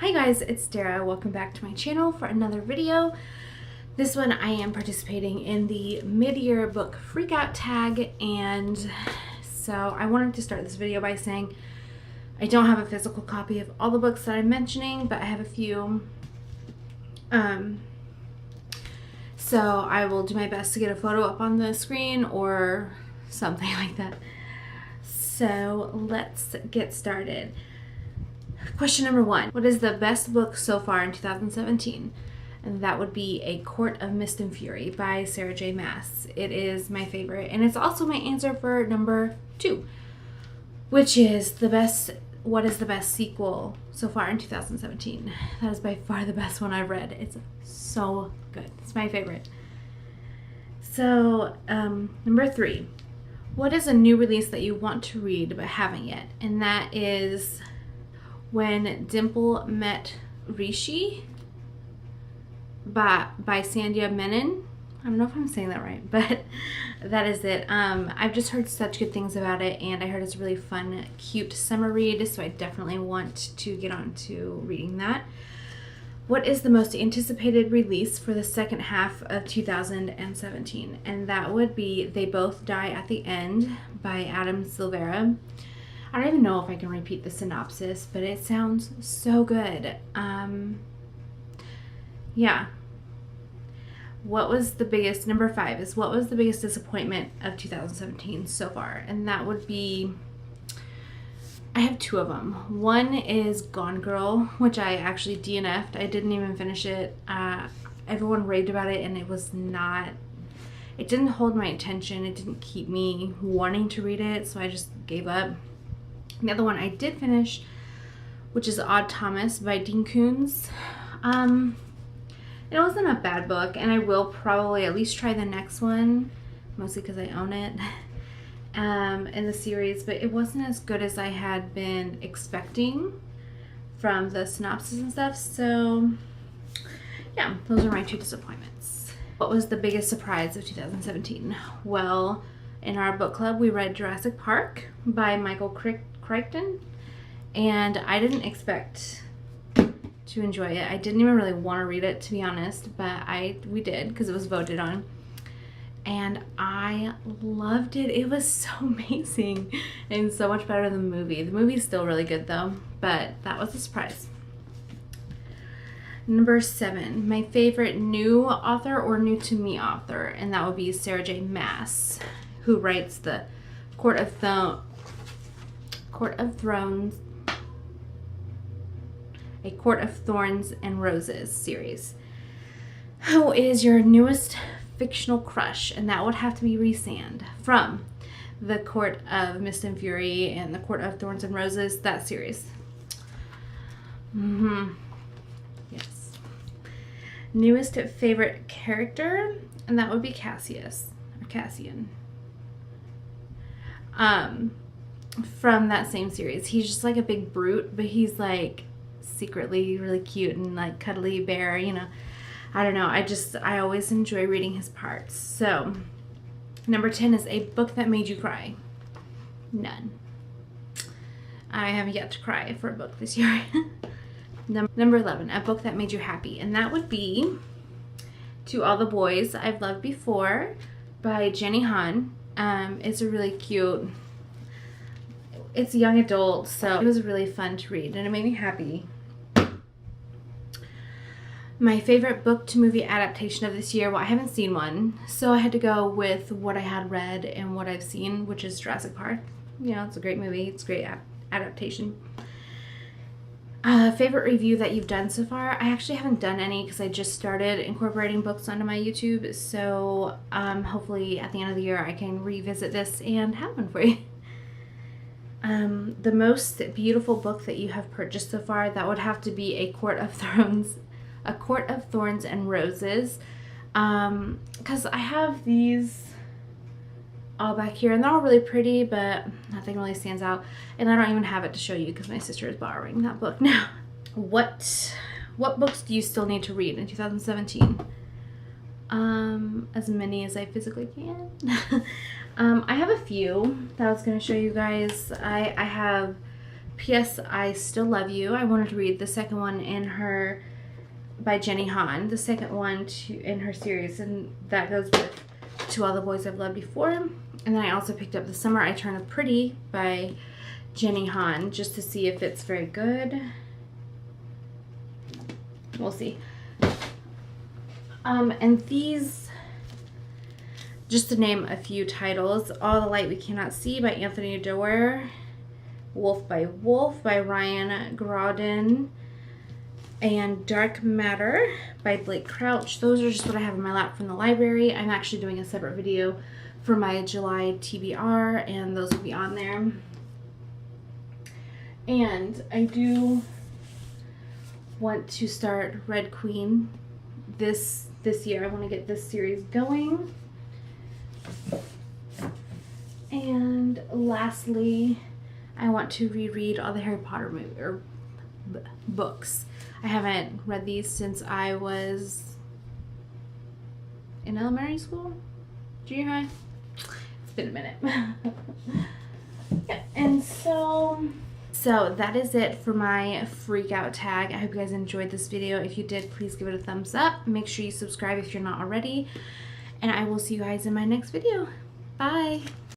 Hi guys, it's Dara. Welcome back to my channel for another video. This one I am participating in the mid-year book freakout tag, and so I wanted to start this video by saying I don't have a physical copy of all the books that I'm mentioning, but I have a few. So I will do my best to get a photo up on the screen or something like that. So let's get started. Question number 1. What is the best book so far in 2017? And that would be A Court of Mist and Fury by Sarah J. Maas. It is my favorite, and it's also my answer for number 2, which is what is the best sequel so far in 2017? That is by far the best one I've read. It's so good. It's my favorite. So, number 3. What is a new release that you want to read but haven't yet? And that is When Dimple Met Rishi by Sandhya Menon. I don't know if I'm saying that right, but that is it. I've just heard such good things about it, and I heard it's a really fun, cute summer read, so I definitely want to get on to reading that. What is the most anticipated release for the second half of 2017? And that would be They Both Die at the End by Adam Silvera. I don't even know if I can repeat the synopsis, but it sounds so good. Yeah. Number 5 is what was the biggest disappointment of 2017 so far? And that would be, I have 2 of them. One is Gone Girl, which I actually DNF'd. I didn't even finish it. Everyone raved about it, and it didn't hold my attention. It didn't keep me wanting to read it, so I just gave up. The other one I did finish, which is Odd Thomas by Dean Koontz. It wasn't a bad book, and I will probably at least try the next one, mostly because I own it, in the series, but it wasn't as good as I had been expecting from the synopsis and stuff. So yeah, those are my 2 disappointments. What was the biggest surprise of 2017? Well, in our book club, we read Jurassic Park by Michael Crichton, and I didn't expect to enjoy it. I didn't even really want to read it, to be honest, but we did because it was voted on, and I loved it. It was so amazing and so much better than the movie. The movie's still really good though, but that was a surprise. Number 7, my favorite new author or new to me author, and that would be Sarah J. Maas, who writes the Court of Thrones, A Court of Thorns and Roses series. Who is your newest fictional crush? And that would have to be Rhysand from the Court of Mist and Fury and the Court of Thorns and Roses, that series. Yes. Newest favorite character, and that would be Cassian. From that same series. He's just like a big brute, but he's like secretly really cute and like cuddly bear, you know. I don't know, I always enjoy reading his parts. So number 10 is a book that made you cry. None. I have yet to cry for a book this year. Number 11, a book that made you happy, and that would be To All the Boys I've Loved Before by Jenny Han. It's a really cute, it's young adult, so it was really fun to read, and it made me happy. My favorite book to movie adaptation of this year, well, I haven't seen one, so I had to go with what I had read and what I've seen, which is Jurassic Park. You know, it's a great movie, it's a great adaptation. Favorite review that you've done so far? I actually haven't done any because I just started incorporating books onto my YouTube, so hopefully at the end of the year I can revisit this and have one for you. The most beautiful book that you have purchased so far, that would have to be A Court of Thorns and Roses, because I have these all back here, and they're all really pretty, but nothing really stands out, and I don't even have it to show you because my sister is borrowing that book now. What books do you still need to read in 2017? As many as I physically can. I have a few that I was going to show you guys. I have P.S. I Still Love You. I wanted to read the second one in her, by Jenny Han, the second one in her series, and that goes with To All the Boys I've Loved Before. And then I also picked up The Summer I Turned Pretty by Jenny Han, just to see if it's very good. We'll see. And these, just to name a few titles: All the Light We Cannot See by Anthony Doerr, Wolf by Ryan Grodin, and Dark Matter by Blake Crouch. Those are just what I have in my lap from the library. I'm actually doing a separate video for my July TBR, and those will be on there. And I do want to start Red Queen this year. I want to get this series going. And lastly, I want to reread all the Harry Potter books. I haven't read these since I was in elementary school, junior high. It's been a minute. Yeah, and so that is it for my freak out tag. I hope you guys enjoyed this video. If you did, please give it a thumbs up. Make sure you subscribe if you're not already. And I will see you guys in my next video. Bye.